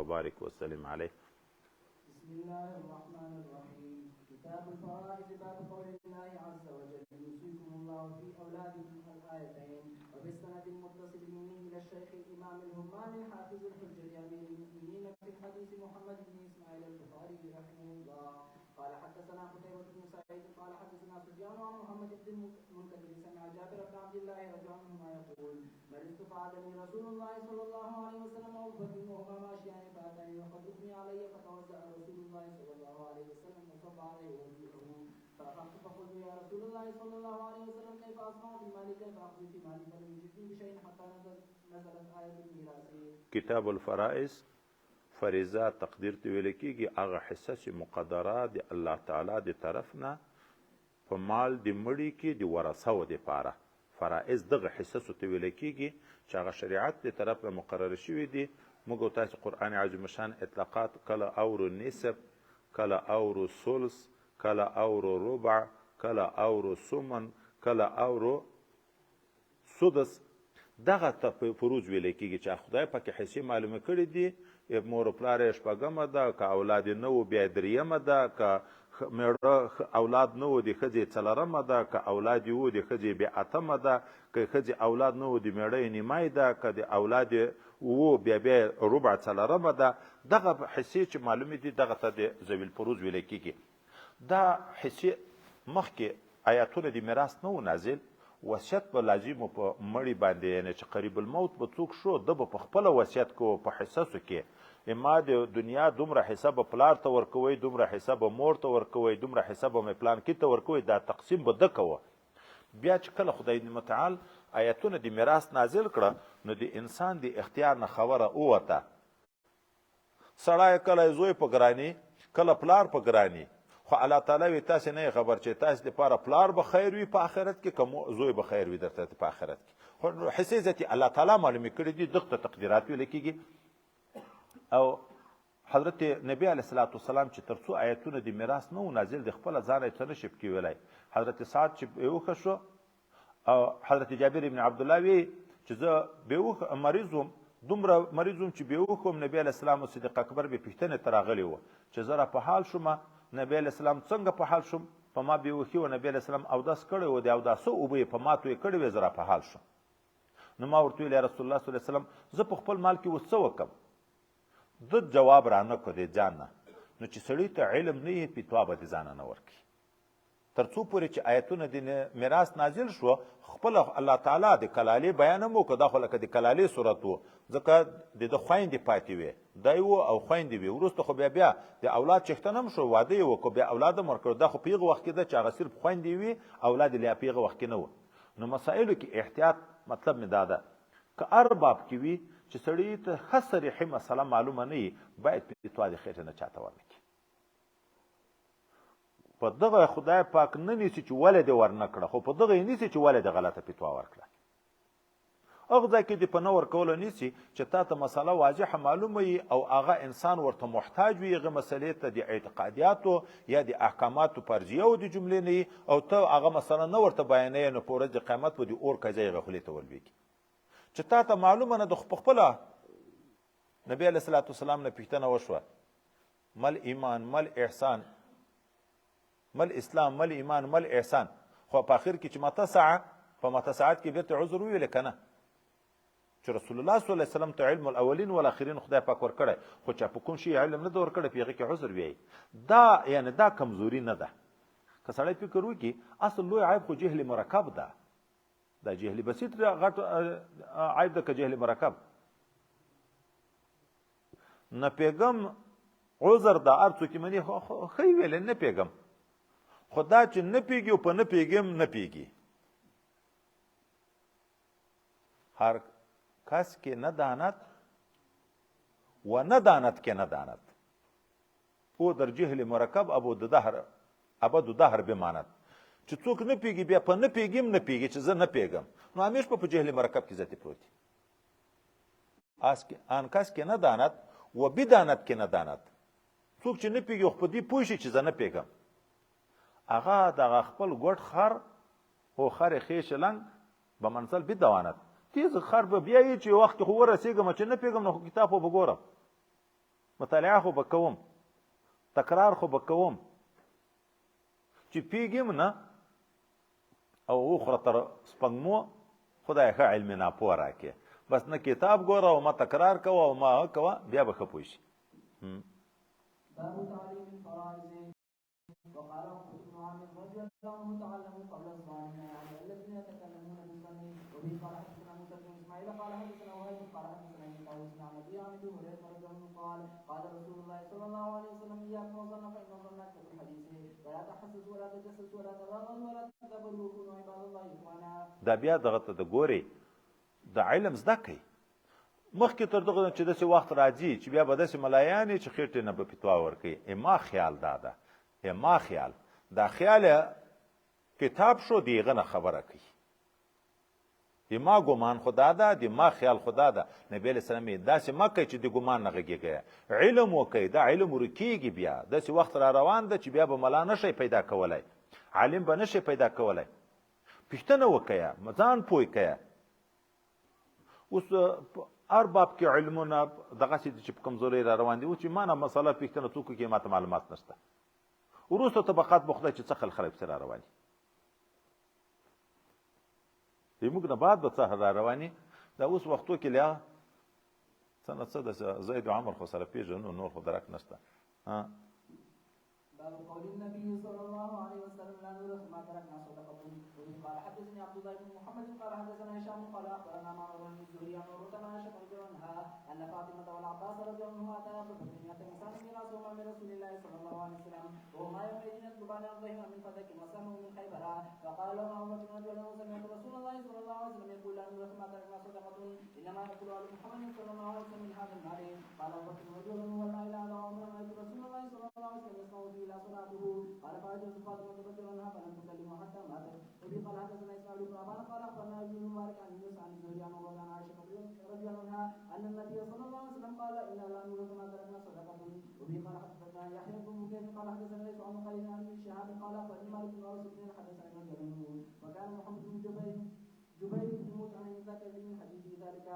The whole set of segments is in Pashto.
وبارك وسلم عليه. بسم الله الرحمن الرحيم. كتاب الفرائض باب قول الله عز وجل يوصيكم الله في اولادكم الآيتين. وبالسند المتصل مني الى الشيخ الامام الهمام الحافظ الحجة امير المؤمنين في الحديث محمد بن اسماعيل البخاري رحمه الله قال حدثنا قتيبة بن سعيد قال حدثنا سفيان عن محمد بن المنكدر سمع جابر بن عبد الله رضي الله عنهما يقول مرضت فعادني رسول الله صلى الله عليه وسلم وابو بكر وهما ماشيان فاتاني وقد اغمي علي فتوزع رسول الله صلى الله عليه وسلم وصب عليه وضوءه فاخذت فقلت يا رسول الله صلى الله عليه وسلم كيف اصنع في مالي كيف اخذ في مالي فلم يجدني بشيء حتى نزلت آية الميراث. کتاب الفرائض فریضه تقدیر ته ویل کېږي هغه حصه چې مقدره د الله تعالی د طرف نه په مال د مړي کې د ورثو دپاره فرائض دغه حصصو ته ویل کېږي چې هغه شریعت د طرف نه مقرر شوي دي. موږ او تاسو قرآن عظیم شان اطلاقات کله اورو نصف، کله اورو ثلث، کله اورو ربع، کله اورو ثمن، کله اورو سدس. دغه ته فروض ویل کېږي چې خدای پاکې حصې معلومه کړي دي. مور و پلار یې شپږمه ده، که اولاد یې نه و بیا درېیمه ده، که میړه اولاد نه و د ښځې څلرمه ده، که اولاد یې و د ښځې بیا اتمه ده، که ښځې اولاد نه و د میړه یې نیمای ده، که د اولاد یې و بیا ربع څلرمه ده. دغه حصې چې معلومې دي دغه ته د ذوی الفروض ویل کېږي. دا حصې مخکې آیاتونه د میراث نه و نازل. وصیت به لازم په مړي باندې، یعنې چې قریب الموت به څوک شو ده به په خپله وصیت کوو په حصصو کې. ما د دنیا دومره حصه به پلار ته ورکوئ، دومره حصه به مور ته ورکوئ، دومره حصه به مې پلانکي ته ورکوئ. دا تقسیم به ده کوه. بیا چې کله خدای متعال آیتونه د میراث نازل کړه نو د انسان د اختیار نه خبره ووته. سړی کله زوی په ګراني، کله پلار په ګراني، خو الله تعالی وی تاسې نه خبر چې تاسې دپاره پلار به خیر وي په آخرت کې که زوی به خیر وي درته په آخرت کې. خو حصې ذاتي الله تعالی معلومې کړي دي، دغه ته تقدیرات ویل کېږي. او حضرت نبی علیه الصلاة والسلام چې تر څو آیتونه د میراث نه و نازل د خپله ځانه یې څه نشي پکې ویلی. حضرت سعد چې بېوښه شو او حضرت جابر ابن عبدالله وی چې زه بېوښه مریض وم، دومره مریض وم چې بېوښه وم. نبی علیه السلام او صدیق اکبر بې پوښتنې ته راغلی وه چې زه را په حال شومه. نبی علیه السلام څنګه په حال شوم؟ په ما بېوښي وه. نبی علیه السلام اودس کړی و، د اوداسه اوبه یې په ما تویې کړې وې، زه را په حال شوم. نو ما ورته ویل یا رسول الله صلی الله علیه وسلم زه په خپل مال کې اوس څه وکړم؟ ده جواب رانه کړ د ځان نه. نو چې سړي ته علم نه وي فتوا به د ځانه نه ورکړي. تر څو پورې چې آیتونه د میراث نازل شو خپله الله تعالی د کلالې بیان هم وکړه. دا خو لکه د کلالې صورت و، ځکه د ده خویندې پاتې وې، دی و او خویندې وې. وروسته خو بیا د اولاد چښتن هم شو، واده یې وکړو، بیا اولاد هم ورکړو. دا خو په هغه وخت کې ده چې هغه صرف خویندې وي، اولاد یې په هغه وخت کې نه و. نو مسایلو کې احتیاط مطلب مې دا ده که هر باب کې وي چې سړي ته ښه صریحي مسله معلومه نه وي باید فتوا د خېټې نه چاته ورنه کړي. په دغه خدای پاک نه نیسي چې ولې دې ورنه کړه، خو په دغه یې نیسي چې ولې د غلطه فتوا ورکړه. هغه ځای کې دې په نه ورکولو نیسي چې تا ته مسله واضحه معلومه وي او هغه انسان ورته محتاج وي هغه مسلې ته د اعتقادیاتو یا د احکاماتو فرضیه او د جملې نه وي او ته هغه مسله نه ورته بیانوې، نو په ورځ د قیامت به د اور کځی هغه خولې ته ولوېږي. چې تا ته معلومه نه ده خو پخپله نبی علیه الصلاة والسلام نه پوښتنه وشوه مل ایمان مل احسان مل اسلام مل ایمان مل احسان، خو په آخر کې چې متسعه په متسعات کې بیرته عذر وویلې که نه چې رسول الله صلی الله علیه وسلم ته علم الاولین والاخرین خدای پاک ورکړی، خو چې په کوم شي علم نه ده ورکړی په هغې کې عذر ویایي. دا یعنې دا کمزوري نه ده. که سړی فکر وکړي اصل لوی عیب خو جهل مرکب ده. دا جهل بسیط غټ عیب ده که جهل مرکب. نه پیګم عذر ده هر څوک یې مني ښه یې ویلی نه پیګم، خو دا چې نه پیږي او په نه پیږم نه پیږي. هر کس که نداند و نداند که نداند او در جهل مرکب ابد دهر بماند. چې څوک نه پیږي بیا په نه پیږم نه پیږي چې زه نه پیږم، نو همیش په جهل مرکب کې ذاتي پروت دی. آن کس که نداند و بداند که نداند، څوک چې نه پیږي خو په دې پوه شي چې زه نه پیږم، هغه دغه خپل ګوډ خر او خر خیش لنګ به منزل بدواند. تیز خر به بیا یې چې وخت خو ورسېږم چې نه پیږم نو خو کتاب خو به ګورم. مطالعه خو به کوم، تکرار خو به کوم، چې پیږم نه او اخره تر سپنګمو خدای ښه علم ناپوه راکړي. بس نه کتاب ګوره او ما تکرار کوه او ما کوه، بیا به ښه پوه شي. باب تعليم الفرائض. وقال عقبة بن عامر رضي الله عنه تعلموا قبل الظالمين يعني الذين يتكلمون بالظن. وبه قال حدثنا موسى بن اسماعيل قال حدثنا وهيب قال حدثنا ابن طاووس عن ابي عن ابي هريره رضي الله عنه قال قال رسول الله صلى الله عليه وسلم اياكم والظن فان الظن اكذب الحديث ولا تحسسوا ولا تجسسوا ولا تباغضوا ولا تدبروا وكونوا عباد الله اخوانا. دا بیا دغه ته د ګوري د علم زده کوي. مخکې تر دغه چې داسې وخت راځي چې بیا به داسې ملایانې چې خېټې نه به فتوا ورکوي. اما خیال دا ده، اما خیال دا خیال کتاب شو دیغه نه خبره کوي. اما ګمان خدا ده، د ما خیال خدا ده. نبی علیہ السلام داسې مه کوي چې د ګمان نه غږېږي، علم وکوي. دا علم ورکېږي. بیا داسې وخت را روان ده چې بیا به ملا نشئ پیدا کولی، عالم به نشئ پیدا کولی. پوښتنه وکړه، ځان پوه کړه. اوس هر باب کې علمونه دغسې چې په کمزورۍ را روان دي. اوس چې ما نه مسله پوښتنه څوک کوي، ما ته معلومات نشته. وروسته طبقات به خدای چې څه خلک پسې را روان دي، موږ نه بعد به څه را رواني. دا اوس وختو کې لا څه نه څه د زید عمر خو سره پېژنو، نور خو درک نشته. باب قول النبي صلى الله عليه وسلم لا نورث ما تركنا صدقة. قال حدثني عبد الله بن محمد قال حدثنا هشام قال اخبرنا معمر بن الزهري عن عروة بن عائشة رضي الله عنها ان فاطمة والعباس رضي الله عنهما اتيا بفتيات انسان ميراثهما من رسول الله صلى الله عليه وسلم وهما يومئذ يطلبان ارضهما من فدك وسمه من خيبر. فقال لهما ابو بكر رضي الله عنه سمعت رسول الله صلى الله عليه وسلم يقول لا نورث ما تركنا صدقة انما يقول على محمد صلى الله عليه وسلم من هذا المال. قال ابو بكر رضي الله عنه والله لا اعلم رايت رسول الله صلى الله عليه وسلم يسمع به لا صلاته. قال فاجلس فاطمة رضي الله عنها فلم تكلمه حتى ماتت. وفي قال حدثنا اسماعيل بن ابان قال اخبرنا ابن مبارك عن يونس عن الزهري عن عروة عن عائشة رضي الله عنها ان النبي صلى الله عليه وسلم قال انا لا نورث ما تركنا صدقة. وفي قال حدثنا يحيى بن بكير قال حدثنا ليس عن قليل عن ابن شهاب قال اخبرني مالك بن انس بن حدثنا رجل منه وكان محمد بن جبير بن مطعم من ذكر من حديث ذلك.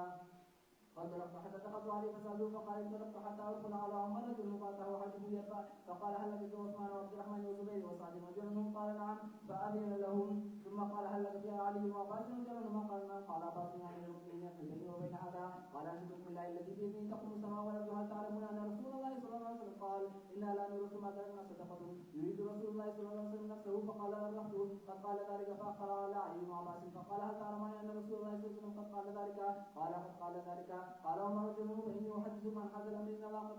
قال حتى دخلت عليه فسالوه فقال انطلقت حتى ادخل على عمر رجل فاتاه حاجبه يرفع فقال هل لك عثمان وعبد الرحمن وزبير وسعد رجل منهم قال نعم فاذن لهم. ثم قال هل لك فيها علي وعباس رجل منهما قال نعم. قال عباس عن المؤمنين يقتل بيني وبين هذا. قال اشهدكم بالله الذي بيده تقوم السماء والارض هل تعلمون ان رسول الله صلى الله عليه وسلم قال انا لا نورث ما تركنا صدقة. يريد رسول الله صلى الله عليه وسلم نفسه فقال الرحل قد قال ذلك فاقرا على علي وعباس فقال هل تعلمون ان رسول الله صلى الله عليه وسلم قد قال ذلك. قال قد قال ذلك. قال وما رجل فاني احدثكم عن هذا الامر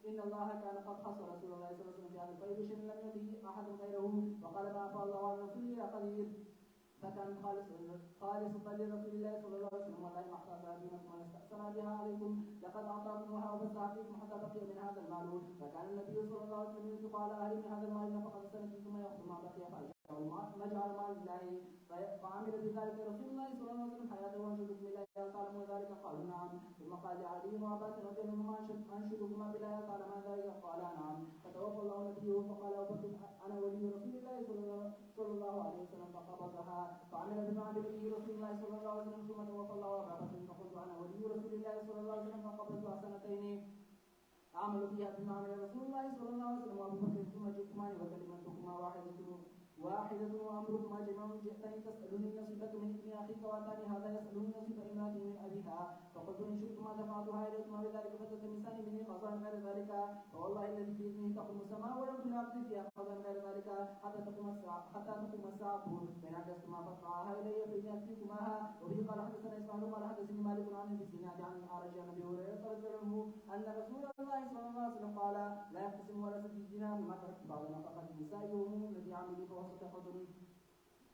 ان الله كان قد خص رسول الله صلى الله عليه وسلم في هذا الخير شيء لم يؤته احد غيره. وقال ما افاء الله على رسوله قدير فكان خالصة لرسول الله صلى الله عليه وسلم والله ما احتاج دينكم ولا استأثر بها عليكم لقد اعطاكمها وبثها فيكم حتى بقي من هذا المال. فكان النبي صلى الله عليه وسلم ينفق على اهل من هذا المال نفقة السنة ثم يأخذ ما بقي فجعل مال الله فعمل بذلك رسول الله صلى الله عليه وسلم حياته وانشدكم بالله تعلموا ذلك قالوا نعم. ثم قال لعلي وعباس رضي الله عنهما انشدكما بالله تعلما ذلك قال نعم. فتوفى الله نبيه فقال ابو بكر انا ولي رسول الله صلى الله عليه وسلم فقبضها فعمل بما عمل به رسول الله صلى الله عليه وسلم. ثم توفى الله ابا بكر فقلت انا ولي رسول الله صلى الله عليه وسلم فقبضتها سنتين اعمل بها بما عمل رسول الله صلى الله عليه وسلم وابو بكر ثم جئتمان وكلمتكما واحدة وأمركما جميع جئتني تسألني نصيبة من ابن أخيك وأتاني هذا يسألني نصيب امرأة من أبيها. فقلت إن شئتما دفعتها إليكما بذلك فتلتمسان مني قضاء غير ذلك. فوالله الذي بإذنه تقوم السماء والأرض لا أقضي فيها قضاء غير ذلك حتى تقوم الساعة فإن حدثتما فادفعاها إلي فإني أكفيكماها. وبه قال حدثنا إسماعيل قال حدثني مالك عن ابن سيناد عن الأعرج عن أبي هريرة رضي الله عنه أن رسول الله صلى الله عليه وسلم قال لا يقتسم ورثة الدينار ما تركت بعد نفقة النساء وهم الذي عملوا فهو صدقة.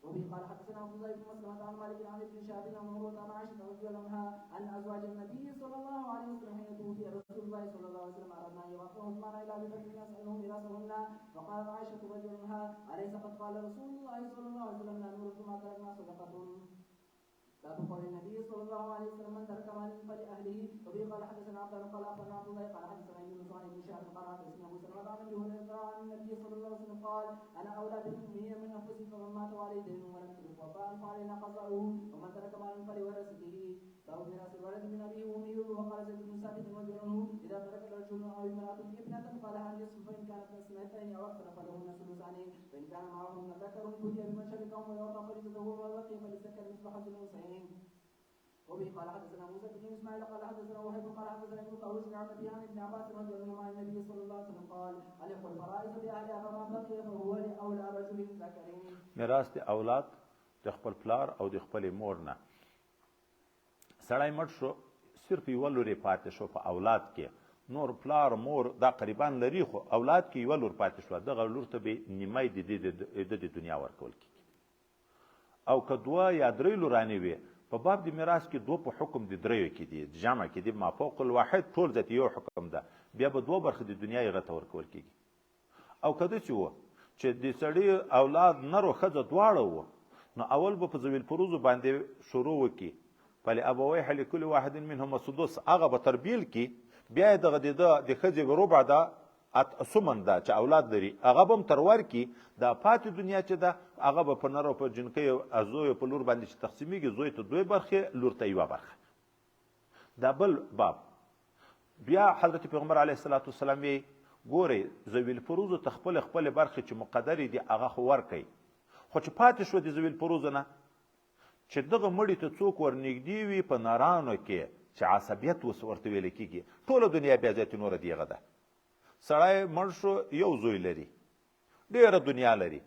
وبه قال حدثنا عبد الله بن مسلمة عن مالك عن ابن شهاب عن عروة عن عائشة رضي الله عنها أن أزواج النبي صلى الله عليه وسلم حين توفي رسول الله صلى الله عليه وسلم أردنا أن يوافقه عثمان إلى أبي بكر يسأله ميراثهن. فقالت عائشة رضي الله عنها أليس قد قال رسول الله صلى الله عليه وسلم لا نورث ما تركنا صدقة. باب قول النبي صلى الله عليه وسلم من ترك مالا فلأهله. وبه قال حدثنا عبد الله قال أخبرنا عبد الله قال حدثنا يونس عن ابن شهاب قال حدثنا أبو سلمة عن أبي هريرة عن النبي صلى الله عليه وسلم قال أنا أولى بالمؤمنين من أنفسهم فمن مات وعليه دين ولم يترك وفاء فعلينا قضاؤه ومن ترك مالا فلورثته. باب ميراث الولد من أبيه وأمه. وقال زيد بن ثابت رضي الله عنه إذا ترك رجل أو امرأة ابنة فلها النصف فإن كانت اثنتين أو أكثر فلهن ثلثان فإن كان معهن ذكر بدي بمن شركهم ويعطى فريضته وبقي فللذكر مثل حظ الأنثيين. وبه قال حدثنا موسى بن اسماعيل قال حدثنا وهيب قال حدثنا ابن طاووس عن ابي عن ابن عباس رضي الله عنه عن النبي صلى الله عليه وسلم قال الحق الفرائض باهلها فما بقي فهو لاولى رجل ذكرين. میراث د اولاد د خپل پلار او د خپل مور نه. سړی مړ شو صرف یوه لور یې پاتې شو په اولاد کې، نور پلار مور دا قریبا لري خو اولاد کې یوه لور پاتې شوه، دغه لور ته به نیمه د دنیا ورکول کېږي. او که دوه یا درې لورانې وي په باب د میراث کې دوه په حکم د دریو کې دي، جمع کې دي، ما فوق الواحد ټول ذات یو حکم ده، بیا به دوه برخې د دنیا هغه ته ورکول کېږي. او که داسې وه چې د سړي اولاد نر و ښځه دواړه وه، نو اول به په ذوي الفروضو باندې شروع وکړي، فلابویه لکل واحد منهم السدس، هغه به تربیل کړي، بیا یې دغه د ښځې ربع ده سمن ده چې اولاد لري هغه به هم تر ورکړي، دا پاتې دنیا چې ده هغه به په نر او په جنکیو زویو په لور باندې چې تقسیمیږي، زوی ته دوی برخې لور ته یوه برخه. دا بل باب. بیا حضرت پیغمبر علیه الصلاة والسلام یې ګورئ ذوي الفروضو ته خپلې برخې چې مقدرې دي هغه خو ورکوي، خو چې پاتې شوه د ذوي الفروضو نه چې دغه مړي ته څوک ورنږدې وي په نرانو کې چې عصبیت ورته ویل کېږي، ټوله دنیا بیا ځای نوره د هغه ده. سړی مړ شو یو زوی لري، ډېره دنیا لري،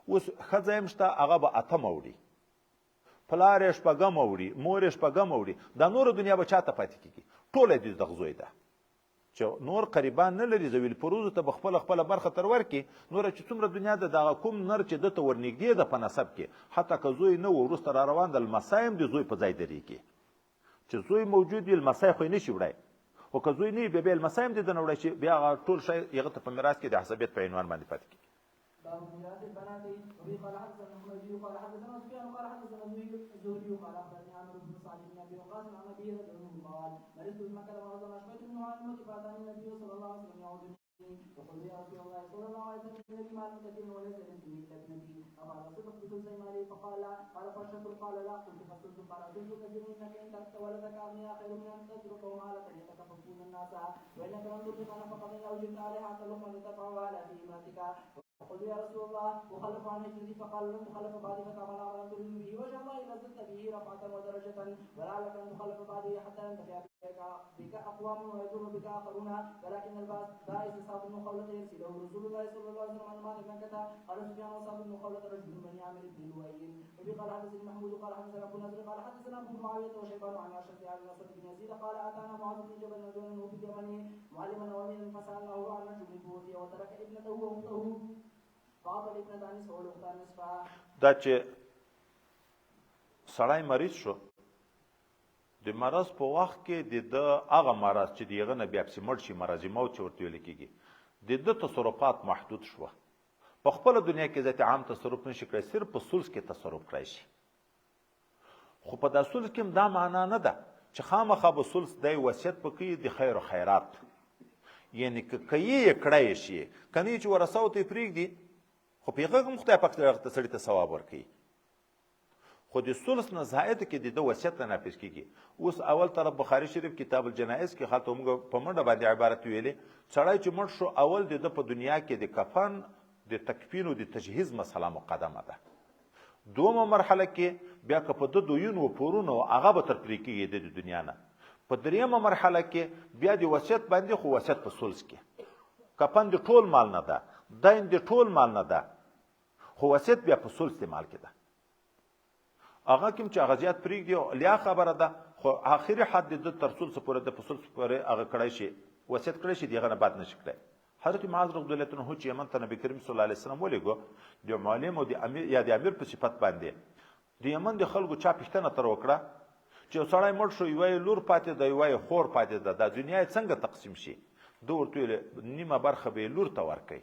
اوس ښځه یې شته هغه به اتمه وړي، پلار یې شپږمه وړي، مور یې شپږمه وړي، دا نوره دنیا به چاته پاتې کېږي؟ ټوله د دغه زوی ده چې نور قریبان نه لري، ذوي الفروضو ته به خپله برخه تر ورکړي، نوره چې څومره دنیا ده دغه کوم نر چې ده ته ورنږدې ده په نسب کې، حتی که زوی نه و وروسته را روان ده لمسی هم د زوی په ځای درېږي. چې زوی موجود وي لمسی خو یې نه شي وړی، خو که زوی نه وي بیا لمسی هم د ده نه وړی شي، بیا هغه ټول شی هغه ته په میراث کې د عصبیت په عنوان باندې پاتې کېږي. باب ميراث البنات. وبه قال حدثنا الحميدي قال حدثنا سفيان قال حدثنا الزهري قال اخبرني عمرو بن سعد بن ابي وقاص عن ابي رضي الله عنه قال مرضت بمكه ومرض اشبه بن عامر فاتاني النبي صلى الله عليه وسلم يعودني فقلت يا رسول الله صلى الله عليه وسلم الذي مال متكن وليس لابني الا ابنتي افعل صدق بثلثي مالي فقال لا قال فالشطر قال لا قلت فالثلث قال اظن كثير انك ان تركت ولدك اغنياء خير من ان تتركهم عالة يتكففون الناس وانك لم تطلق نفقه او جبت عليها حتى لقمه تدفعها على في امراتك. فقلت يا رسول الله وخلف عن هجرتي فقال لن تخلف بعدي فتعمل عملا تريد به وجه الله الا زدت به رفعه ودرجه ولعلك ان تخلف بعدي حتى ينتفع بك اقوام ويضر بك اخرون ولكن البائس صعب بن خولة يرسله رسول الله صلى الله عليه وسلم عن مات مكة قال سفيان وصعب بن خولة رجل من بني عامر بن لؤي. وفي قال حدثني محمود قال حدثنا ابو نصر قال حدثنا ابو معاويه وشيبان عن اشد عن نصر بن يزيد قال اتانا معاذ بن جبل رجلا في اليمن معلما وامينا فسالناه عن رجل توفي وترك ابنته واخته فاعطى الابنه نصفه والاخت نصفها. دا چې سړی مریض شو د مرض په وخت کې د ده هغه مرض چې د هغه نه بیا پسې مړ شي مرض موت چې ورته ویل کېږي د ده تصرفات محدود شوه، په خپله دنیا کې ذات عام تصرف نشي کړی، صرف په ثلث کې تصرف کړی شي. خو په دا ثلث کې هم دا معنا نه ده چې خامخا به ثلث دی وصیت به کوي د خیر و خیرات، یعنې که یې کړی شي که نه چې ورثو ته یې پرېږدي خو په هغه هم خدای پاک سړي ته ثواب ورکوي، خو د ثلث نه زائد کې د ده وصیت نه نافظ کېږي. اوس اول طرف بخاري شریف کتاب الجنائز کې خاطر موږ په منډه باندې عبارت ویلې، سړی چې مړ شو اول د ده په دنیا کې د کفن د تکفین او د تجهیز مسله مقدمه ده، دومه مرحله کې بیا که په ده دویون و پورونه هغه به تر پرې کېږي د دنیا نه، په دریمه مرحله کې بیا د وصیت باندې خو وصیت په ثلث کې، کفن د ټول مال نه ده، دین د ټول مال نه ده، خو وصیت بیا په ثلث مال کې ده. هغه کوم چې هغه زیات پرېږدي لیا خبره ده، خو آخري حد د تر ثلث پورې د په ثلث پورې هغه کړی شي وصیت کړی شي د هغه نه بد نه شي کړی. حضرت معاذ رضی الله عنه چې یمن ته نبی کریم صلی الله علیه وسلم ولېږو د معلم او د امیر یا د امیر په صفت باندې د یمن د خلکو چا پوښتنه تر وکړه چې یو سړی مړ شو یوه یې لور پاتې ده یوه یې خور پاتې ده، دا دنیا یې څنګه تقسیم شي؟ ده ورته ویلې نیمه برخه به یې لور ته ورکوي،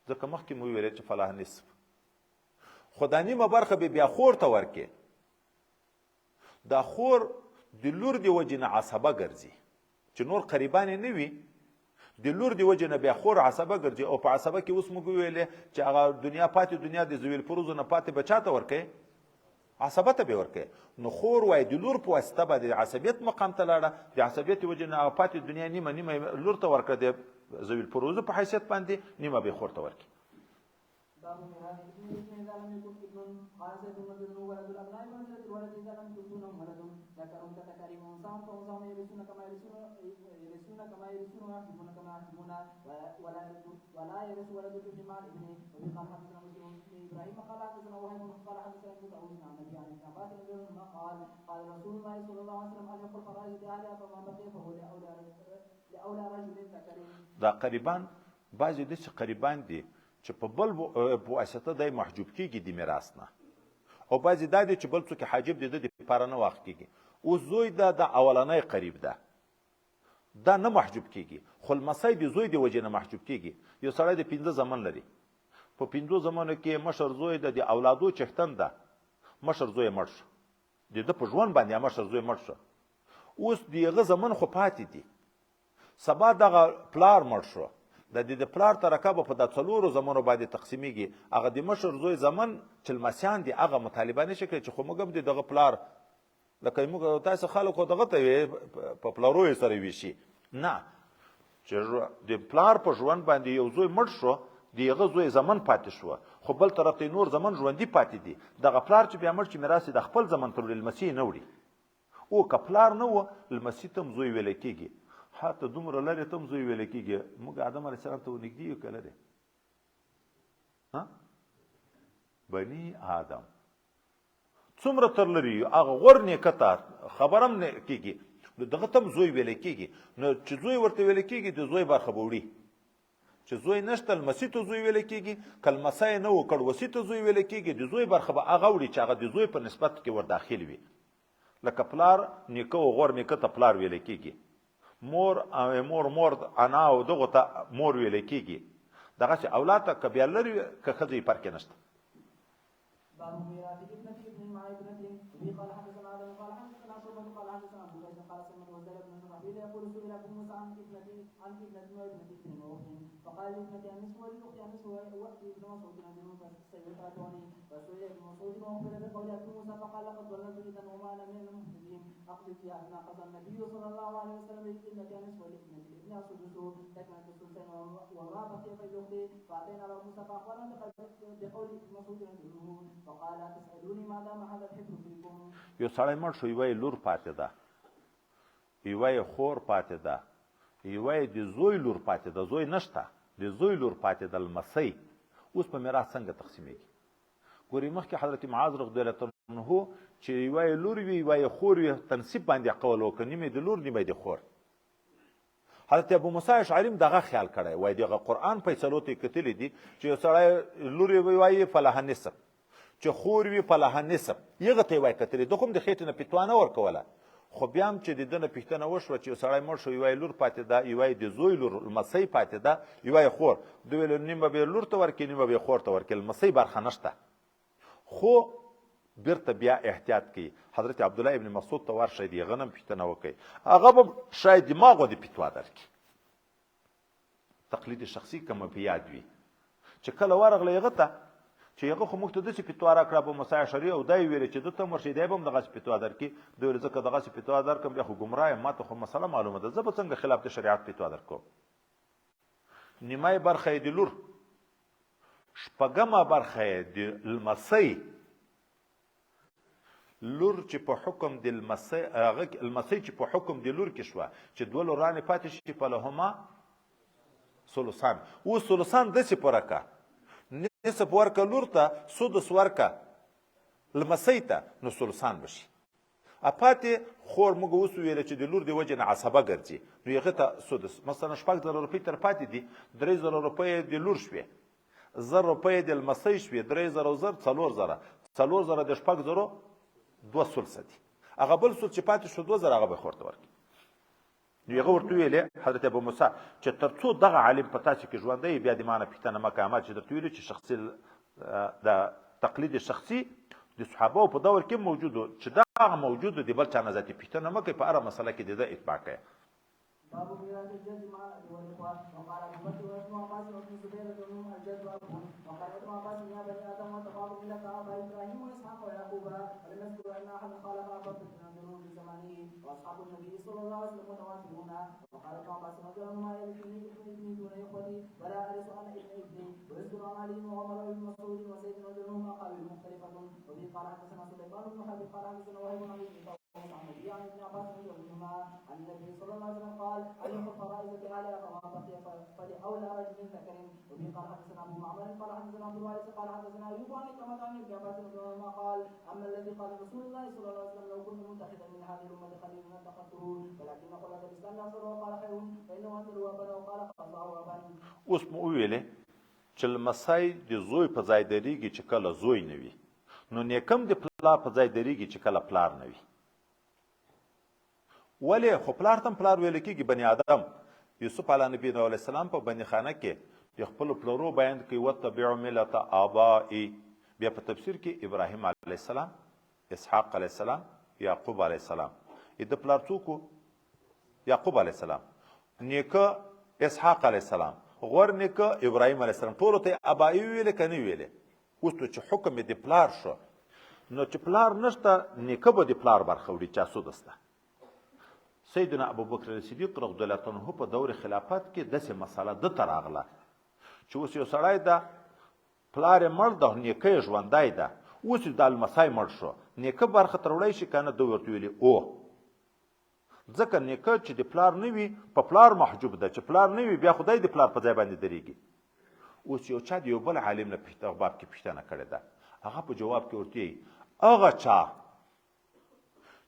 ځکه مخکې مو ویلې چې فلاح نصف، خو دا نیمه برخه به بیا خور ته ورکړي، دا خور د لور د وجې نه عصبه ګرځي چې نور قریبان یې نه وي، د لور د وجې نه بیا خور عصبه ګرځي، او په عصبه کې اوس موږ ویلې چې هغه دنیا پاتې دنیا د ذوي الفروضو نه پاتې به چاته ورکوي؟ عصبته به ورکوي. نو خور وای د لور په واسطه به د عصبیت مقام ته لاړه، د عصبیت وجې نه هغه پاتې دنیا نیمه نیمه لور ته ورکړه د ذوي الفروض په حیثیت باندې، نیمه به خور ته ورکړي. باب ميراث الابن اذا لم يكن ابن قال سيد المدن ولد الابناء منزله الولد اذا لم يكن دونه ولد ذكر كتكريم انثى فانثى يرثون كما يرثون ويحجبون كما يحجبون ولا يرث ولد الابن مع الابن. وفي قال حدثنا مسلم بن ابراهيم قال حدثنا وهيب قال حدثنا ابن داوود عن النبي عن ابن عباس رضي الله عنهما قال رسول الله صلى الله عليه وسلم الحق الفرائض باهلها فما بقي فهو لاولى رجل ذكر. دا قریبان بعضې داسې قریبان دي چې په بل په واسطه دی محجوب کېږي د میراث نه، او بعضې دا دی چې بل څوک حاجب د ده دپاره نه واقع کېږي. اوس زوی ده د اولنی قریب ده، دا نه محجوب کېږي، خو لمسی د زوی د وجې نه محجوب کېږي. یو سړی د 5 زمن لري، په 5 زمنو کې مشر زوی ده د اولادو چښتن ده، مشر زوی مړ شو، د ده په ژوند باندې مشر زوی مړ شو. اوس د هغه زمن خو پاتې دي، سبا دغه پلار مړ شو، د پلار ترکه به په د 4 زمنو باندې تقسیمیږي. هغه د مشر زوی زمن چې لمسیان دي هغه مطالبه نشي کوي چې خو موږ هم د دغه پلار لکه موږ تاسو خلکو دغه ته په پلارو یې سره ویشي. نه، چې د پلار په ژوند باندې یو زوی مړ شو، د هغه زوی زمن پاتې شو، خو بل طرف ته نور زمن ژوندي پاتې دي. دغه پلار چې بیا مړ چې میراث د خپل زمن تر لمسی نه وړي، او که پلار نه و لمسی ته هم زوی ویل کېږي، حتی دومره لرې ته هم زوی ویل کېږي. موږ آدم علیه السلام ته ونږدې یو که لرې؟ بني آدم څومره تر لري هغه غور نیکه ته خبر هم نه کېږي، نو دغه ته هم زوی ویل کېږي. نو چې زوی ورته ویل کېږي د زوی برخه به وړي. چې زوی نشته لمسي ته زوی ویل کېږي، که لمسی نه و کړوسي ته زوی ویل کېږي، د زوی برخه به هغه وړي چې هغه د زوی په نسبت کې ور داخل وي. لکه پلار نیکه و غور نیکه ته پلار ویل کېږي، مور انا او دغه ته مور ویل کېږي. دغسې اولاد ته که بیا لري که ښځې فرق یې نشته. باب ميراث ابنة ابن مع ابنة. وفي قال حدثنا آدم قال حدثنا شعبة قال حدثنا أبو بكر قال سمعت وزير بن شرحبيل يقول سئل أبو موسى عن ابنة وابنة ابن وأخت فقال لابنة النصف وللأخت النصف وأخت ابن مسعود عنه فسيطرتني فسئل ابن مسعود وأخبر بقول أبي موسى فقال لقد ظللت إذا وما أنا من المهتدين أقضي فيها أثناء قضى النبي صلى الله عليه وسلم لابنة النصف ولابنة الابن السدس تكملة الثلثين وما بقي فالأخت فأتينا أبا موسى فأخبرنا بقول ابن مسعود عنه فقال تسألوني ما دام هذا الحبر فيكم. یو سړی مړ شو، یوه یې لور پاتې ده، یوه یې خور پاتې ده، یوه یې د زوی لور پاتې ده، زوی نشته، د زوی لور پاتې ده لمسی. اوس په میراث څنګه تقسیمیږي؟ ګورې مخکې حضرت معاذ رضی الله عنه چې یوه یې لور وي یوه یې خور وي، تنصیب باندې قول وکړه، نیمه د لور نیمه د خور. حضرت ابو موسی اشعري هم دغه خیال کړی وای، دغه قرآن فیصلو ته یې کتلي دي چې یو سړی لور یې وایي فلها نصف، چې خور وي فلها نصف، یغه ته یې وایي کتلي. ده خو هم د خېټې نه فتوا نه ورکوله، خو بیا هم چې د ده نه پوښتنه وشوه چې یو سړی مړ شو، یوه یې لور پاتې ده، یوه یې د زوی لور لمسی پاتې ده، یوه یې خور. ده ویل نیمه به یې لور ته ورکړي، نیمه به یې خور ته ورکړي، لمسی برخه نشته. خو بیرته بیا احتیاط کوي. حضرت عبدالله ابن مسعود ته ورشئ، د هغه نه پوښتنه وکړئ، هغه به شاید دماغ ودې فتوا درکړي. تقلید شخصي که مو په یاد وي چې کله ورغله هغه ته چې هغه خو موږ ته داسې فتوا راکړه ابو موسی اشعري، او دا یې ویلې چې ده ته ورشئ دی به هم دغسې فتوا درکړي. ده ویل ځکه دغسې فتوا درکړم بیا خو ګمراه یم، ما ته خو مسله معلومه ده، زه به څنګه خلاف د شریعت فتوا درکوم. نیمه برخه یې د لور، شپږمه برخه یې د لمسی. لور چې په حکم د لمسی، هغه لمسی چې په حکم د لور کې شوه چې 2 لورانې پاتې شي، فلهما ثلثان. اوس ثلثان داسې پوره که، نصف ورکه لور ته، سدس ورکه لمسی ته، نو ثلثان به شي. پاتې خور موږ اوس ویله چې د لور د وجې نه عصبه ګرځي، نو هغې ته سدس. مثلا 6,000 روپۍ تر پاتې دي، 3,000 روپۍ د لور شوې، 1,000 روپۍ د لمسی شوې، 3,000 4,000 4,000 د 6,000 2 ثلثه دي. هغه بل ثلث چې پاتې شو 2,000 هغه به خور ته ورکړي. نو هغه ورته ویلې حضرت ابو موسی چې تر څو دغه عالم په تاسو کې ژوندی، بیا د ما نه پوښتنه مه کوه. ما چې درته ویلي چې شخصي د تقلید شخصي د صحابهو په دور کې موجود و، چې دغه موجود و، د بل چا نه ذاتي پوښتنه مه کوئ، په هره مسله کې د ده اتباع کوئ. باب ميراث الجد مع الاب والاخوه وقال ابو بكر وابن عباس وابن الزبير منهم الجد وابوه وقال ابن عباس يا بني ادم وتفاضل مله ابا ابراهيم واسحاق ويعقوب ولم يذكر ان احد خالف ابا بكر من في زمانه واصحاب النبي صلى الله عليه وسلم متواترون وقال ابن عباس رضي الله عنهما يرثني ابني دون اخوتي ولا ارث انا ابن ابني ويذكر عن علي وعمر وابن مسعود وزيد وجنهم اقاويل مختلفه وفي قال حدثنا سليمان بن حرب قال حدثنا وهب بن عبد عن ابن عباس رضي الله عنهما عن النبي صلى الله عليه وسلم قال علم الفرائض بآلها فما بقي فلأولى رجل ذكر وبه قال حدثنا ابو معمر قال حدثنا عبد الوارث قال حدثنا ايوب عن كما عن ابن عباس رضي الله عنهما قال اما الذي قال رسول الله صلى الله عليه وسلم لو كنت متخذا من هذه الامه خليلا لاتخذته ولكن قلت الاسلام افضل وقال خير فانه انزل وابدا وقال خاصه وابا. اوس مو ویلې چې لمسی د زوی په ځای درېږي چې کله زوی نه وي، نو نیکم د پلار په ځای درېږي چې کله پلار نه وي. ولې خو پلار ته پلار ویل کېږي. بني آدم یوسف علیه نبی علیه السلام په بني خانه کې د خپلو پلرو بیان کوي وتبعوا ملت آبائي، بیا په تفسیر کې ابراهیم علیه السلام، اسحاق علیه السلام، یعقوب علیه السلام. د پلار څوک و؟ یعقوب علیه السلام. نیکه اسحاق علیه السلام، غور نیکه ابراهیم علیه السلام. ټولو ته آبائي ویلې که نه ویلې؟ اوس نو چې حکم یې د پلار شو، نو چې پلار نشته نیکه به د پلار برخه وړي. چا سود سته؟ سیدنا ابوبکر صدیق رضی الله عنه په دور خلافت کې داسې مسله ده ته راغله چې اوس یو سړی ده، پلار یې مړ ده، نیکه یې ژوندی ده، اوس د لمسی مړ شو، نیکه برخه ته وړی شي که نه؟ ده ورته ویلي او، ځکه نیکه چې د پلار نه وي په پلار محجوب ده، چې پلار نه وي بیا خدای د پلار په ځای باندې درېږي. اوس یو چا د یو بل عالم نه باب کې پوښتنه کړې ده، هغه په جواب کې ورته وایي هغه چا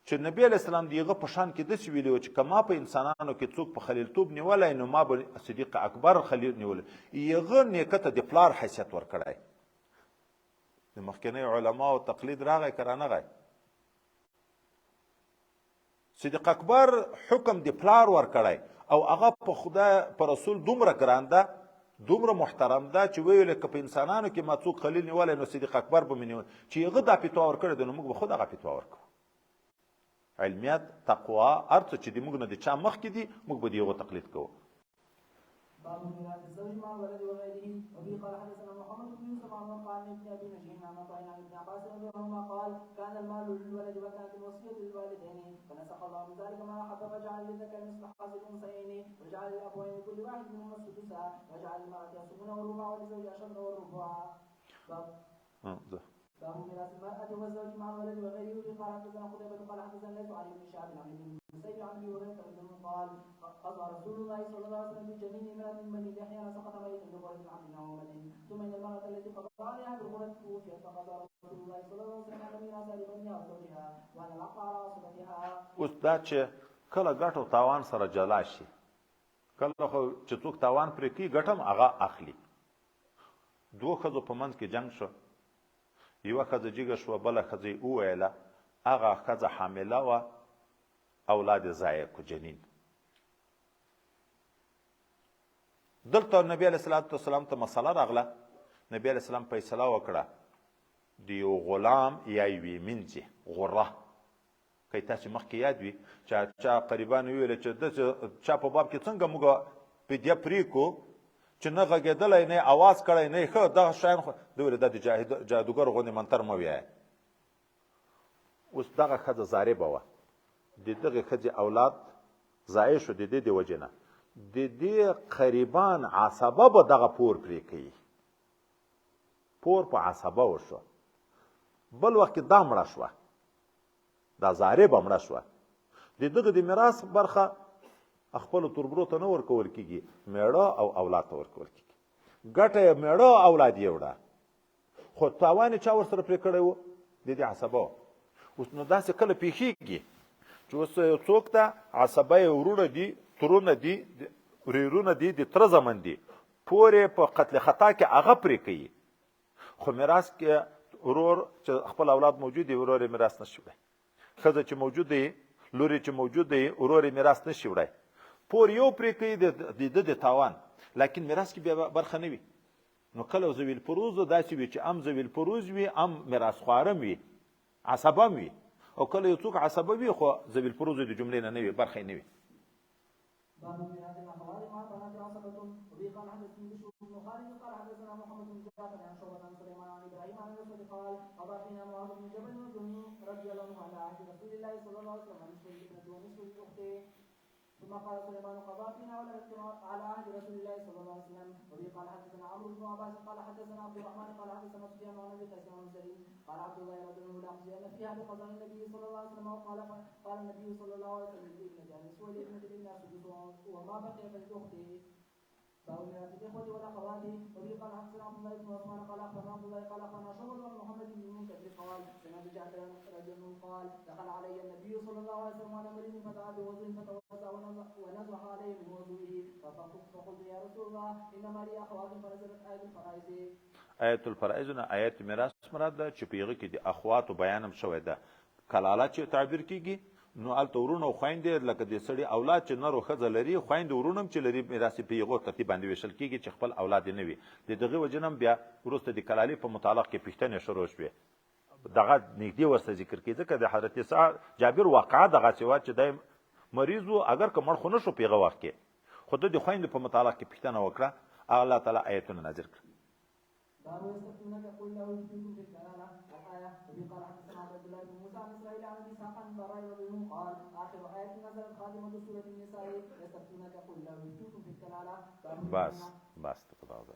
چې نبی علیه السلام د هغه په شان کې داسې ویلي و چې که ما په انسانانو کې څوک په خلیلتوب نیولی نو ما به صدیق اکبر خلیل نیولی. هغه نیکه ته د پلار حیثیت ورکړی. د مخکینیو علماو تقلید راغی که رانغی؟ صدیق اکبر حکم د پلار ورکړی او هغه په خدای په رسول دومره ګران ده، دومره محترم ده چې ویل که په انسانانو کې ما څوک خلیل نیولی نو صدیق اکبر به مې نیولی. چې هغه دا فتوا ورکړې ده نو موږ به خود هغه فتوا ورکوو. علمیت، تقوا، هر څه چې د موږ نه د چا مخکې دي موږ به د هغو تقلید کوو. باب ميراث الزوج مع الولد وغيره وفي قال حدثنا محمد بن يوسف عن وقال بن ابي نجيم عن عطاء عن ابن عباس رضي الله عنهما قال كان المال للولد وكانت الوصيه للوالدين فنسخ الله من ذلك ما حب وجعل للذكر مثل حظ الانثيين وجعل للابوين لكل واحد منهما السدس وجعل للمراه الثمن والربع ولزوج الشطر والربع. باب ميراث المرأة والزوج مع الولد وغيره وفي قال حدثنا قتيبة قال حدثنا ليس عن ابن شهاب عن ابن المسيب عن ابي هريرة رضي الله عنه قال قضى رسول الله صلى الله عليه وسلم بجنين امرأة من بني لحيان سقط ميتا بغرة عبد نعومة ثم ان المرأة التي قضى عليها بالغرة توفيت فقضى رسول الله صلى الله عليه وسلم على ميراثها لبنيها وزوجها وعلى الحق على عصبتها. اوس دا چې کله ګټو تاوان سره جلا شي، کله خو چې څوک تاوان پرې کوي ګټه هم هغه اخلي. دوه ښځو په منځ کې جنګ شو، یوه ښځه جګه شوه، بله ښځه یې وویله، هغه ښځه حامله وه، اولاد یې ضایع کړو، جنین. دلته نبي علیه السلام ته مسله راغله. نبي علیه السلام فیصله وکړه د یو غلام یا یوې مینځې غره، که تاسې مخکې یاد وي چا قریبانو ویله چې د چا په باب کې څنګه موږ فدیه پرېږدو چې نه غږېدلی نه اواز کړی نه ښه دغه شیان خو ده ویل دا د جادوګر غوندې منتر مه ویایه. اوس دغه ښځه ضاربه وه، د دغې ښځې اولاد ضایع شو د دې د وجې نه، د دې قریبان عصبه به دغه پور پرې کوي. پور په عصبه وشو. بل وخت کې دا مړه شوه، دا ضاربه مړه شوه، د دغه د میراث برخه خپلو تربرو ته نه ورکول کېږي، میړه او اولاد ته ورکول کېږي. ګټه یې میړه او اولاد یې وړه، خو تاوان یې چا ورسره پرې کړی و؟ د دې عصبه. اوس نو داسې کله پېښېږي چې اوس یو څوک ته عصبه یې ورونه دي، ترونه دي، ورېرونه دي، د تره زمن دي، پور یې په قتل خطا کې هغه پرې کوي، خو میراث کې ورور چې خپل اولاد موجود دی ورور یې میراث نشي وړی. ښځه چې موجود دی، لور چې موجود دی، ورور یې میراث نشي وړی. پور یو پرې کوي د ده د تاوان، لیکن میراث کې بیا برخه نه وي. نو کله ذوی الفروض داسې وي چې ام ذوی الفروض وي، ام میراث خواره وي، عصبه وي، او کله یو څوک عصبه وي خو ذوی الفروض د جملې نه وي، برخه یې نه وي. باب ميراث الاخوات مع بنات عصبة. وبه قال حدثني بشر بن خالد قال حدثنا محمد بن جعفر عن شعبة عن سليمان عن ابراهيم عن الاسود قال قضى فينا معاذ بن جبل رضي الله عنه على عهد رسول الله صلى الله عليه وسلم نصف الابنة ونصف الاخت. ثم قال سليمان قضى فينا ولد على عهد رسول الله صلى الله عليه وسلم. وبه قال حدثنا عمرو بن عباس قال حدثنا عبد الرحمن قال حدثنا سفيان عن ابي قيس عن سليم قال عبد الله رضي الله عنه لاقضين فيها بقضاء النبي صلى الله عليه وسلم. وقال قال النبي صلى الله عليه وسلم لابنة النصف ولابنة الابن السدس وما بقي فللاخت. باب ميراث الاخوة والاخوات. وبه قال حدثنا عبد الله بن عثمان قال اخبرنا عبد الله قال اخبرنا شعبة عن محمد بن المنكدر قال سمعت جابر رجل قال دخل علي النبي صلى الله عليه وسلم وانا مريض فدعا بوضوء فتوضا ونزح عليه من وضوئه فقلت يا رسول الله انما لي اخوات فنزلت آية الفرائض. آیت الفرائض نه آیت میراث مراد ده چې په هغه کې د اخوات بیانم شوی ده. کلاله چې تعبیر کیږي نو الته ورونه او خویندې لکه د سړي اولاد چې نر او ښځه لري خویندې ورونه چې لري میراث په هغو ترتیب باندې ویشل کیږي چې خپل اولاد یې نه وي. د دغه وجې نه بیا وروسته د کلالې په متعلق کې پوښتنې شروع شوې. دغه نږدې ورسره ذکر کړي ځکه د حضرت جابر واقعه دغسې وه چې دی مریض و اگر که مړ خو نه شو په هغه وخت کې خو ده د خویندو په متعلق کې پوښتنه وکړه الله تعالی آیتونه نازل کړه. باب يستفتونك قل له يفتيكم في الكلالة الآية. وبه قال حدثنا عبد الله بن موسى عن اسرائيل عن ابي اسحاق عن براء رضي الله عنه قال اخر آية نزلت خاتمة سورة النساء يستفتونك قل له يفتيكم في الكلالة. بس تقضى